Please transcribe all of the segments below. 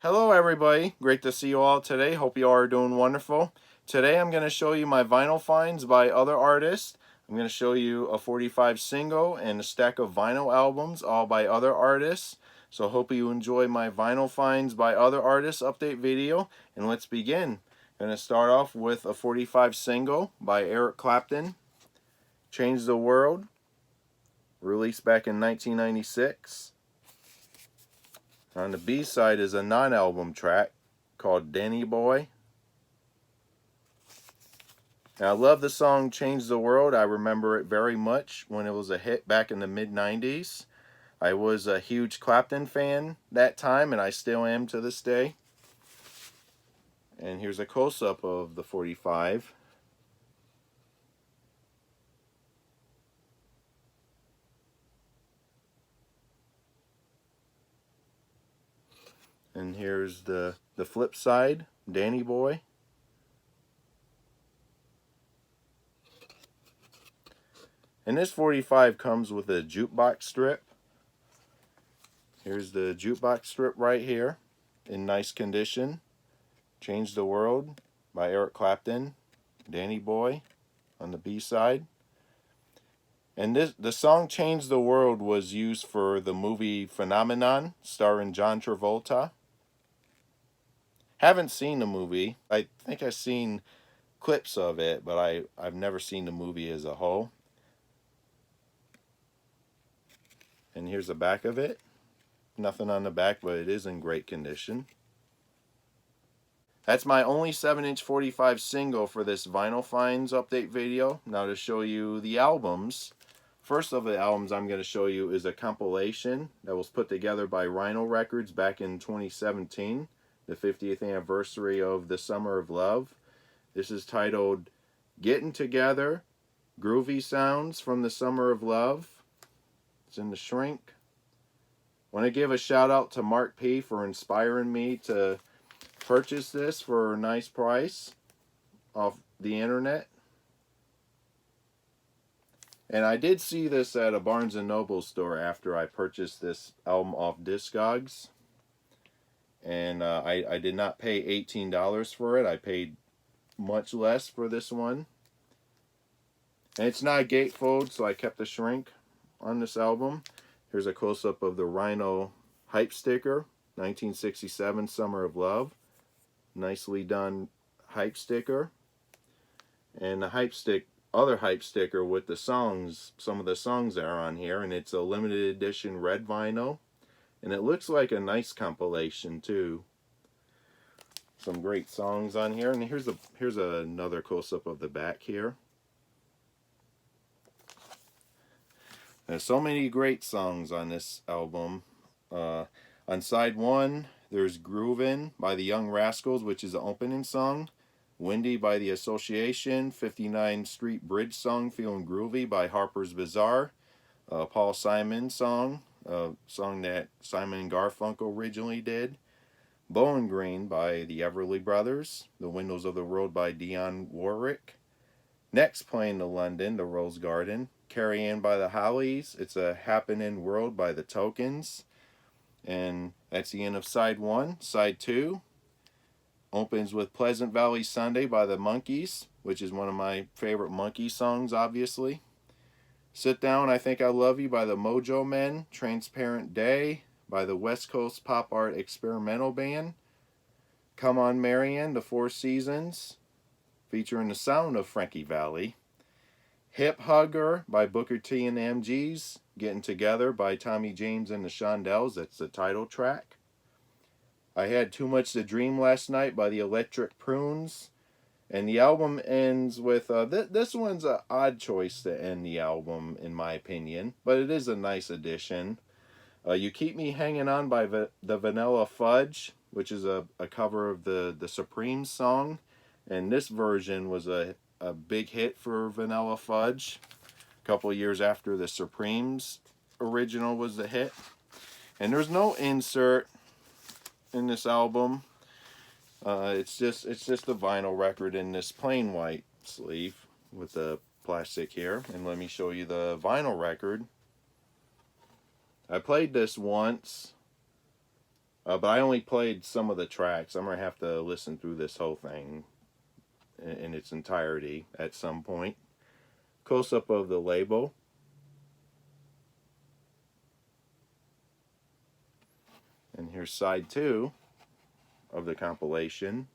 Hello everybody, great to see you all today. Hope you all are doing wonderful. Today I'm going to show you my vinyl finds by other artists. I'm going to show you a 45 single and a stack of vinyl albums, all by other artists. So hope you enjoy my vinyl finds by other artists update video, and let's begin. I'm going to start off with a 45 single by Eric Clapton, Change the World, released back in 1996. On the B side is a non-album track called Danny Boy. And I love the song Change the World. I remember it very much when it was a hit back in the mid-90s. I was a huge Clapton fan that time, and I still am to this day. And here's a close-up of the 45. And here's the flip side, Danny Boy. And this 45 comes with a jukebox strip. Here's the jukebox strip right here in nice condition. Change the World by Eric Clapton, Danny Boy on the B side. And the song Change the World was used for the movie Phenomenon, starring John Travolta. Haven't seen the movie. I think I've seen clips of it, but I've never seen the movie as a whole. And here's the back of it. Nothing on the back, but it is in great condition. That's my only 7-inch 45 single for this Vinyl Finds update video. Now to show you the albums. First of the albums I'm going to show you is a compilation that was put together by Rhino Records back in 2017, the 50th anniversary of The Summer of Love. This is titled Getting Together, Groovy Sounds from the Summer of Love. It's in the shrink. I want to give a shout out to Mark P for inspiring me to purchase this for a nice price off the internet. And I did see this at a Barnes & Noble store after I purchased this album off Discogs. And I did not pay $18 for it. I paid much less for this one. And it's not gatefold, so I kept the shrink on this album. Here's a close-up of the Rhino hype sticker, 1967 Summer of Love. Nicely done hype sticker. And the other hype sticker with the songs, some of the songs that are on here, and it's a limited edition red vinyl. And it looks like a nice compilation too. Some great songs on here. And here's another close-up of the back here. There's so many great songs on this album. On side 1, there's Groovin' by the Young Rascals, which is the opening song. Windy by the Association. 59th Street Bridge song, Feeling Groovy by Harper's Bazaar. Paul Simon song, a song that Simon and Garfunkel originally did. Bowling Green by the Everly Brothers. The Windows of the World by Dionne Warwick. Next playing to London, the Rose Garden. Carrie Ann by the Hollies. It's a Happening World by the Tokens. And that's the end of side 1. Side 2 opens with Pleasant Valley Sunday by the Monkees, which is one of my favorite Monkey songs, obviously. Sit Down, I Think I Love You by the Mojo Men. Transparent Day by the West Coast Pop Art Experimental Band. Come On Marian, The Four Seasons, featuring the sound of Frankie Valli. Hip Hugger by Booker T and the MGs. Getting Together by Tommy James and the Shondells. That's the title track. I Had Too Much to Dream Last Night by the Electric Prunes. And the album ends with, this one's an odd choice to end the album, in my opinion. But it is a nice addition. You Keep Me Hanging On by the Vanilla Fudge, which is a cover of the Supremes song. And this version was a big hit for Vanilla Fudge. A couple years after the Supremes original was the hit. And there's no insert in this album. It's just the vinyl record in this plain white sleeve with the plastic here. And let me show you the vinyl record. I played this once But I only played some of the tracks. I'm going to have to listen through this whole thing in its entirety at some point. Close-up of the label. And here's side 2 of the compilation.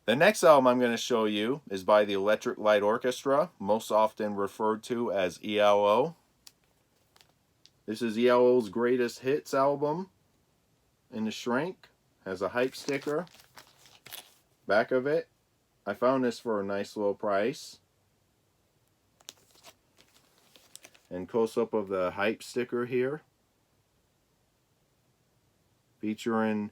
The next album I'm going to show you is by the Electric Light Orchestra, most often referred to as ELO. This is ELO's greatest hits album in the shrink. Has a hype sticker. Back of it. I found this for a nice low price. And close-up of the hype sticker here. Featuring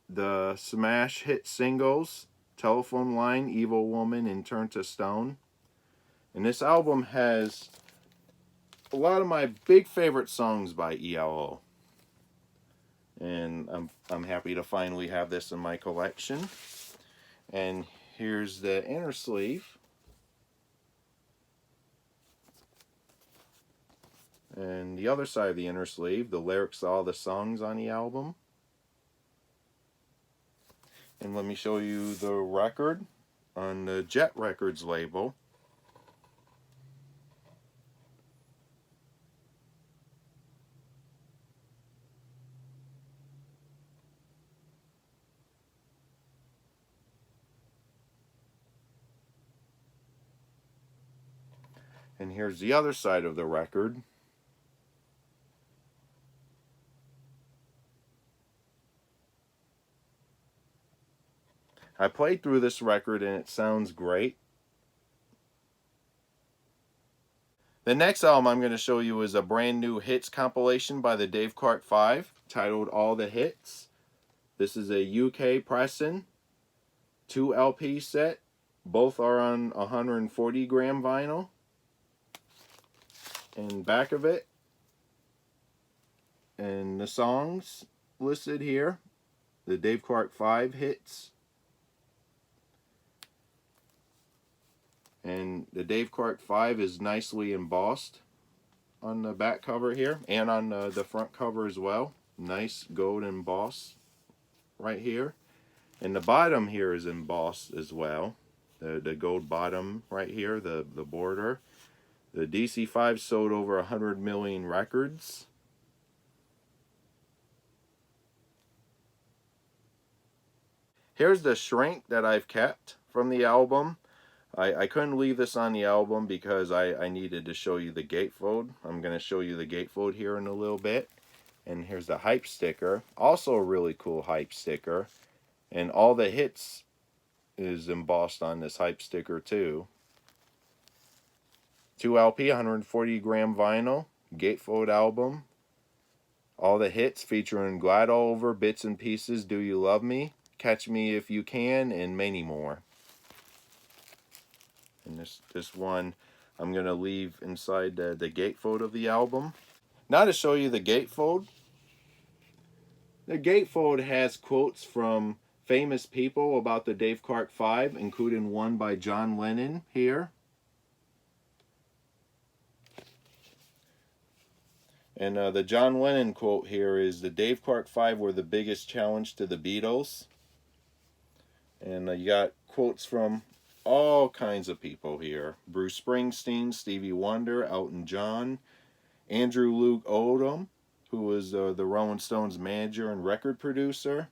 the smash hit singles, Telephone Line, Evil Woman, and Turn to Stone. And this album has a lot of my big favorite songs by ELO. And I'm happy to finally have this in my collection. And here's the inner sleeve. And the other side of the inner sleeve, the lyrics to all the songs on the album. And let me show you the record on the Jet Records label. And here's the other side of the record. I played through this record and it sounds great. The next album I'm going to show you is a brand new hits compilation by the Dave Clark 5 titled All the Hits. This is a UK pressing, 2 LP set. Both are on 140 gram vinyl. And back of it, and the songs listed here, the Dave Clark 5 hits. And the Dave Clark 5 is nicely embossed on the back cover here and on the front cover as well. Nice gold emboss right here. And the bottom here is embossed as well. The gold bottom right here, the border. The DC5 sold over 100 million records. Here's the shrink that I've kept from the album. I couldn't leave this on the album because I needed to show you the gatefold. I'm going to show you the gatefold here in a little bit. And here's the hype sticker. Also a really cool hype sticker. And all the hits is embossed on this hype sticker too. 2 LP, 140 gram vinyl, gatefold album. All the hits featuring Glad All Over, Bits and Pieces, Do You Love Me, Catch Me If You Can, and many more. And this one I'm going to leave inside the gatefold of the album. Now to show you the gatefold. The gatefold has quotes from famous people about the Dave Clark 5, including one by John Lennon here. And the John Lennon quote here is, the Dave Clark 5 were the biggest challenge to the Beatles. And you got quotes from all kinds of people here. Bruce Springsteen, Stevie Wonder, Elton John, Andrew Luke Oldham, who was the Rolling Stones manager and record producer,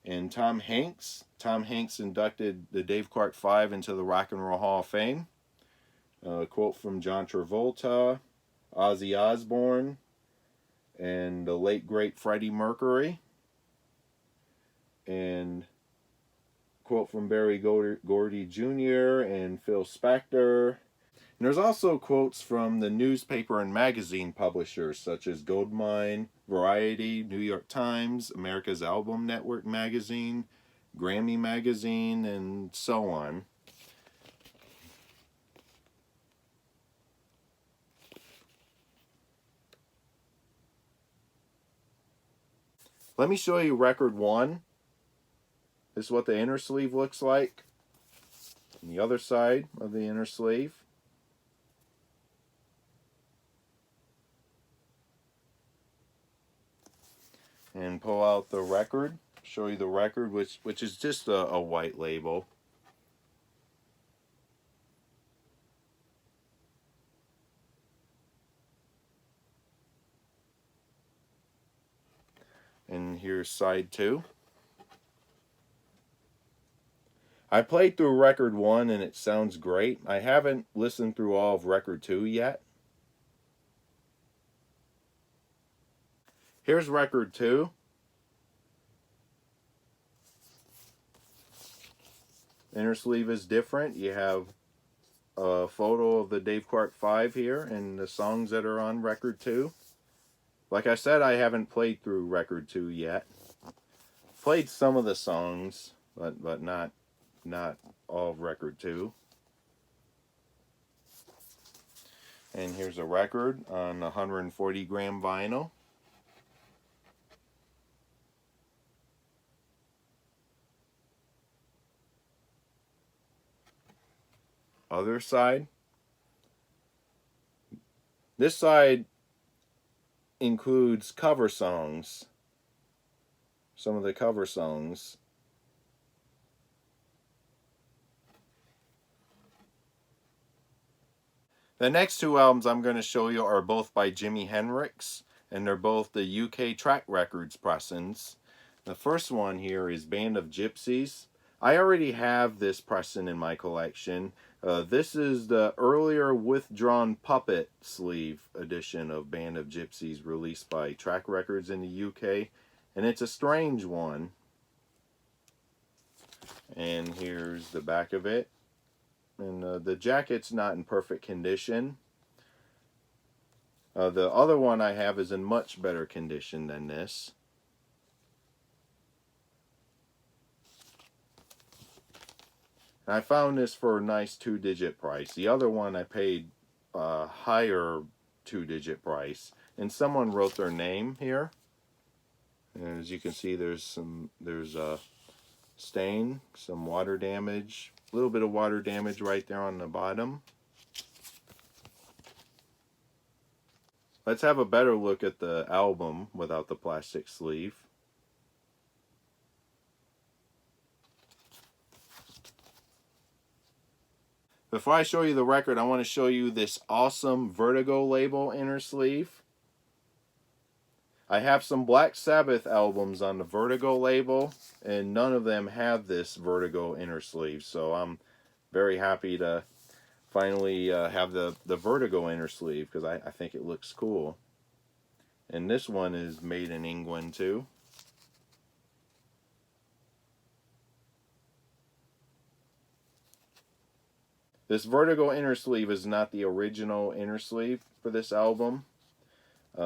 and Tom Hanks. Tom Hanks inducted the Dave Clark 5 into the Rock and Roll Hall of Fame. A quote from John Travolta, Ozzy Osbourne, and the late great Freddie Mercury. And quote from Barry Gordy Jr. and Phil Spector. And there's also quotes from the newspaper and magazine publishers such as Goldmine, Variety, New York Times, America's Album Network magazine, Grammy magazine, and so on. Let me show you record 1. This is what the inner sleeve looks like. And the other side of the inner sleeve. And pull out the record. Show you the record, which is just a white label. And here's side 2. I played through record 1 and it sounds great. I haven't listened through all of record 2 yet. Here's record 2. Inner sleeve is different. You have a photo of the Dave Clark 5 here and the songs that are on record 2. Like I said, I haven't played through record 2 yet. Played some of the songs, but not all of record 2. And here's a record on 140 gram vinyl. Other side. This side includes cover songs. Some of the cover songs. The next 2 albums I'm going to show you are both by Jimi Hendrix, and they're both the UK Track Records pressings. The first one here is Band of Gypsys. I already have this pressing in my collection. This is the earlier withdrawn puppet sleeve edition of Band of Gypsys released by Track Records in the UK, and it's a strange one. And here's the back of it. And the jacket's not in perfect condition. The other one I have is in much better condition than this. And I found this for a nice 2-digit price. The other one I paid a higher 2-digit price. And someone wrote their name here. And as you can see, there's a stain, some water damage. A little bit of water damage right there on the bottom. Let's have a better look at the album without the plastic sleeve. Before I show you the record, I want to show you this awesome Vertigo label inner sleeve. I have some Black Sabbath albums on the Vertigo label, and none of them have this Vertigo inner sleeve, so I'm very happy to finally have the Vertigo inner sleeve, because I think it looks cool. And this one is made in England too. This Vertigo inner sleeve is not the original inner sleeve for this album.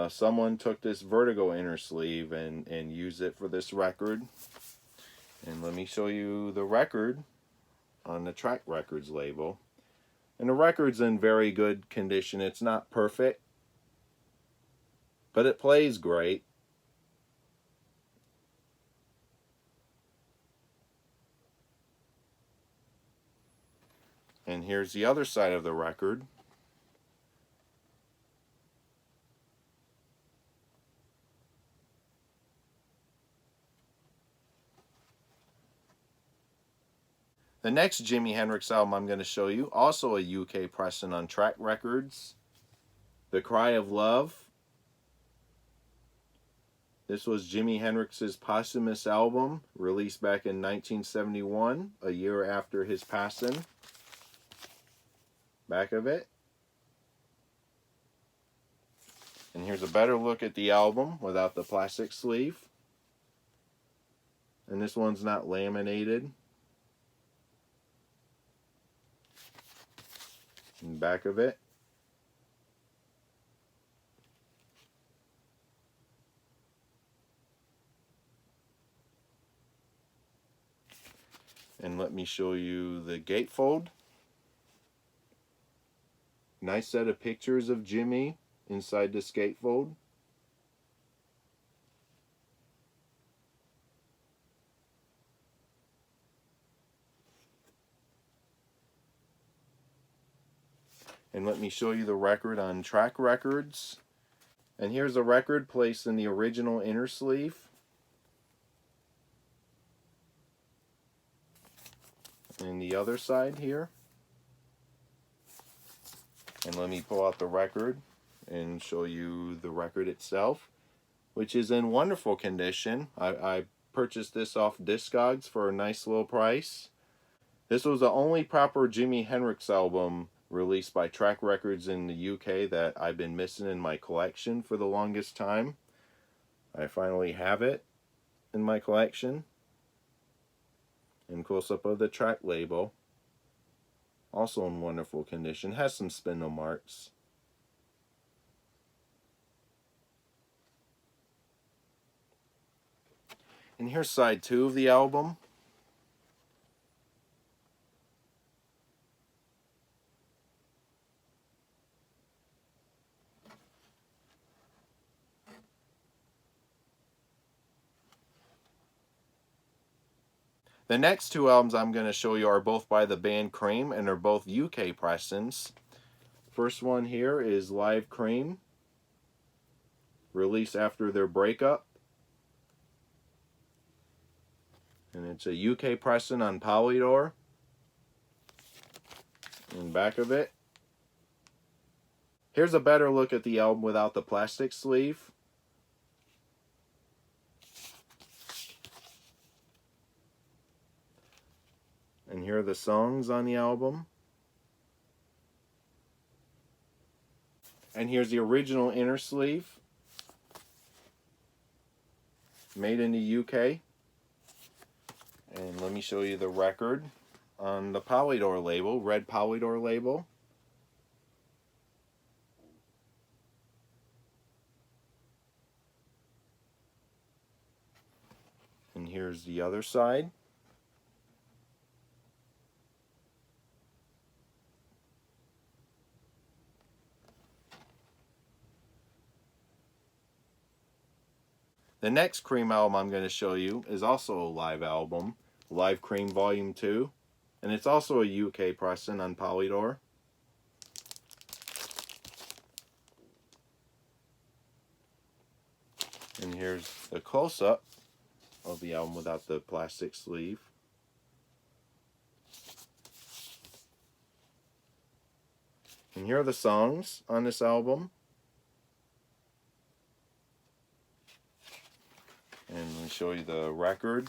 Someone took this Vertigo inner sleeve and used it for this record. And let me show you the record on the Track Records label. And the record's in very good condition. It's not perfect, but it plays great. And here's the other side of the record. The next Jimi Hendrix album I'm going to show you, also a UK pressing on Track Records, The Cry of Love. This was Jimi Hendrix's posthumous album, released back in 1971, a year after his passing. Back of it. And here's a better look at the album without the plastic sleeve. And this one's not laminated. And back of it. And let me show you the gatefold. Nice set of pictures of Jimmy inside this gatefold. And let me show you the record on Track Records. And here's a record placed in the original inner sleeve. And the other side here. And let me pull out the record and show you the record itself, which is in wonderful condition. I purchased this off Discogs for a nice little price. This was the only proper Jimi Hendrix album released by Track Records in the UK that I've been missing in my collection for the longest time. I finally have it in my collection. And close-up of the track label. Also in wonderful condition. Has some spindle marks. And here's side 2 of the album. The next 2 albums I'm going to show you are both by the band Cream, and they're both UK pressings. First one here is Live Cream, released after their breakup. And it's a UK pressing on Polydor. And back of it. Here's a better look at the album without the plastic sleeve. And here are the songs on the album. And here's the original inner sleeve. Made in the UK. And let me show you the record on the Polydor label, red Polydor label. And here's the other side. The next Cream album I'm going to show you is also a live album, Live Cream Volume 2, and it's also a UK pressing on Polydor. And here's the close-up of the album without the plastic sleeve. And here are the songs on this album. And let me show you the record,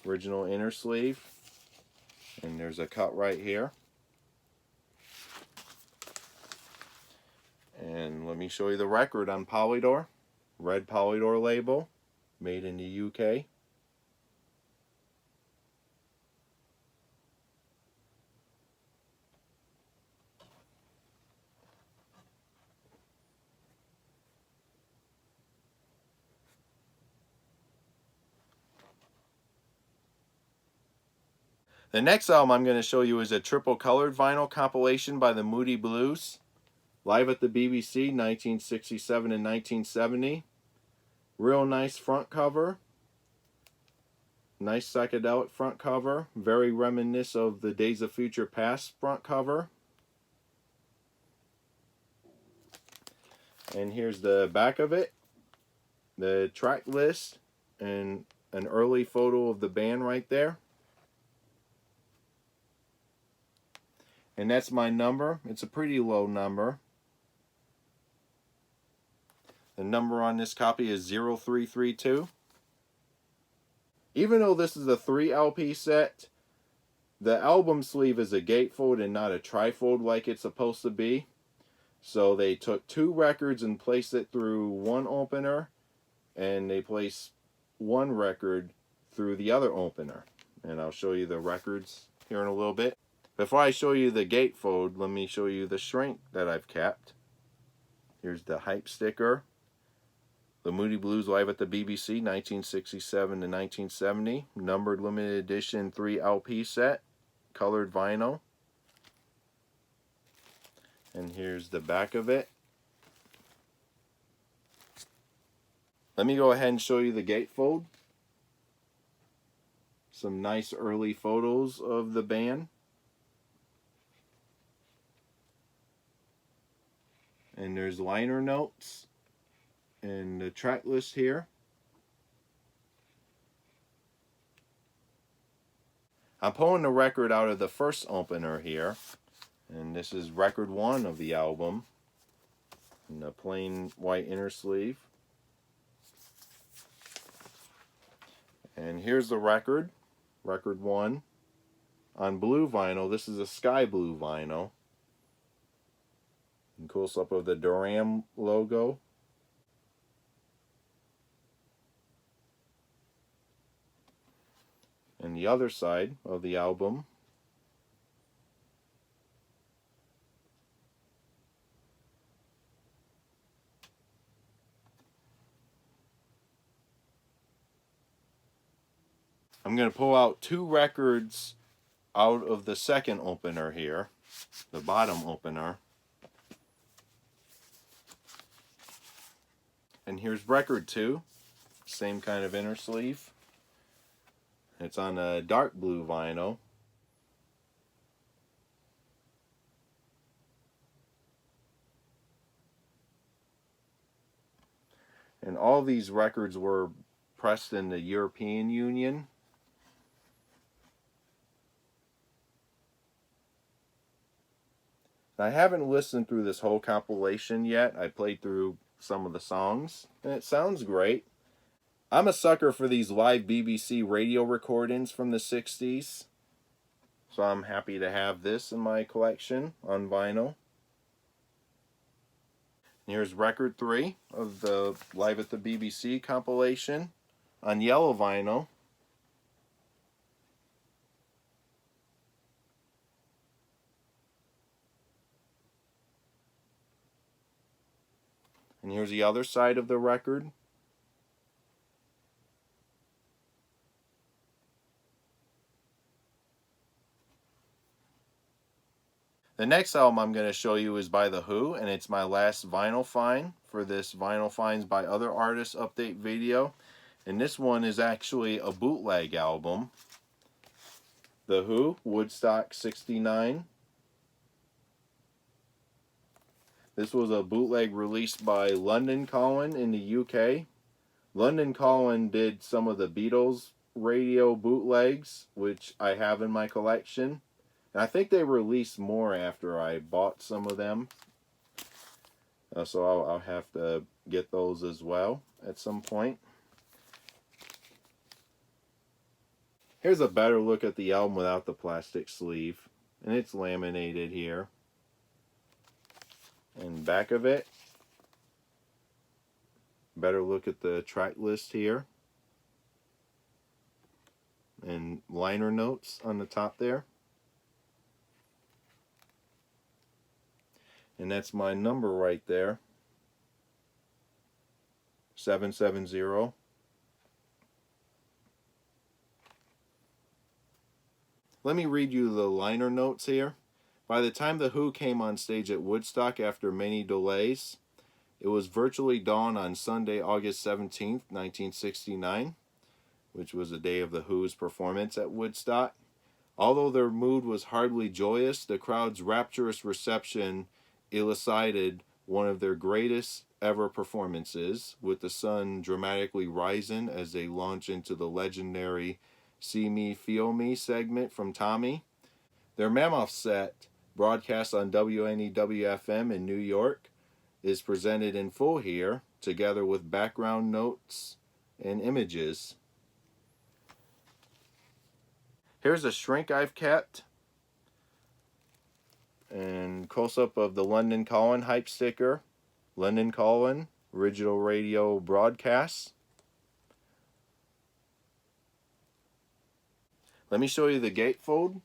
original inner sleeve, and there's a cut right here. And let me show you the record on Polydor, red Polydor label, made in the UK. The next album I'm going to show you is a triple colored vinyl compilation by the Moody Blues, live at the BBC, 1967 and 1970. Real nice front cover. Nice psychedelic front cover. Very reminiscent of the Days of Future Past front cover. And here's the back of it. The track list and an early photo of the band right there. And that's my number. It's a pretty low number. The number on this copy is 0332. Even though this is a 3 LP set, the album sleeve is a gatefold and not a trifold like it's supposed to be. So they took 2 records and placed it through one opener, and they placed 1 record through the other opener. And I'll show you the records here in a little bit. Before I show you the gatefold, let me show you the shrink that I've kept. Here's the hype sticker. The Moody Blues live at the BBC, 1967 to 1970. Numbered limited edition 3 LP set. Colored vinyl. And here's the back of it. Let me go ahead and show you the gatefold. Some nice early photos of the band. And there's liner notes and the track list here. I'm pulling the record out of the first opener here, and this is record 1 of the album in the plain white inner sleeve. And here's the record, record 1 on blue vinyl. This is a sky blue vinyl. And close up of the Duran logo. And the other side of the album, I'm going to pull out 2 records out of the second opener here, the bottom opener. And here's record 2, same kind of inner sleeve. It's on a dark blue vinyl. And all these records were pressed in the European Union. I haven't listened through this whole compilation yet. I played through some of the songs, and it sounds great. I'm a sucker for these live BBC radio recordings from the 60s. So I'm happy to have this in my collection on vinyl. Here's record 3 of the Live at the BBC compilation on yellow vinyl. And here's the other side of the record. The next album I'm going to show you is by The Who, and it's my last vinyl find for this Vinyl Finds by Other Artists update video. And this one is actually a bootleg album. The Who, Woodstock 69. This was a bootleg released by London Calling in the UK. London Calling did some of the Beatles radio bootlegs, which I have in my collection. And I think they released more after I bought some of them. So I'll have to get those as well at some point. Here's a better look at the album without the plastic sleeve. And it's laminated here. And back of it. Better look at the track list here. And liner notes on the top there. And that's my number right there. 770. Let me read you the liner notes here. By the time The Who came on stage at Woodstock after many delays, it was virtually dawn on Sunday, August 17th, 1969, which was the day of The Who's performance at Woodstock. Although their mood was hardly joyous, the crowd's rapturous reception elicited one of their greatest ever performances, with the sun dramatically rising as they launch into the legendary See Me, Feel Me segment from Tommy. Their Mammoth set, broadcast on WNEW-FM in New York, is presented in full here, together with background notes and images. Here's a shrink I've kept. And close-up of the London Calling hype sticker. London Calling, original radio broadcast. Let me show you the gatefold.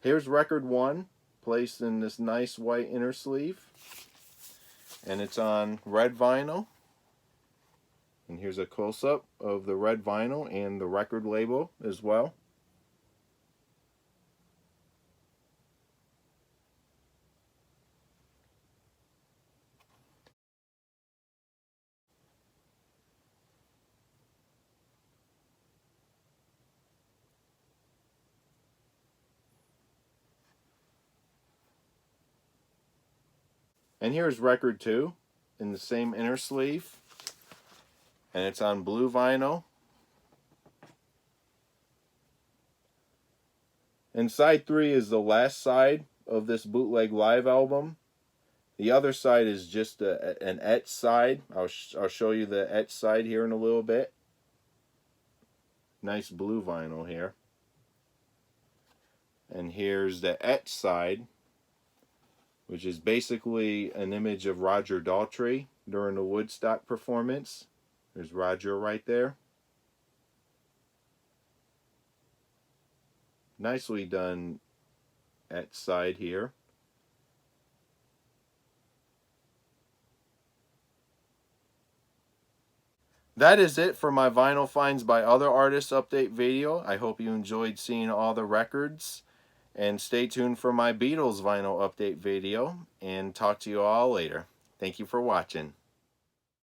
Here's record 1, placed in this nice white inner sleeve. And it's on red vinyl. And here's a close-up of the red vinyl and the record label as well. And here's record 2 in the same inner sleeve. And it's on blue vinyl. And side 3 is the last side of this bootleg live album. The other side is just an etched side. I'll show you the etched side here in a little bit. Nice blue vinyl here. And here's the etched side, which is basically an image of Roger Daltrey during the Woodstock performance. There's Roger right there. Nicely done etched side here. That is it for my vinyl finds by other artists update video. I hope you enjoyed seeing all the records. And stay tuned for my Beatles vinyl update video. And talk to you all later. Thank you for watching.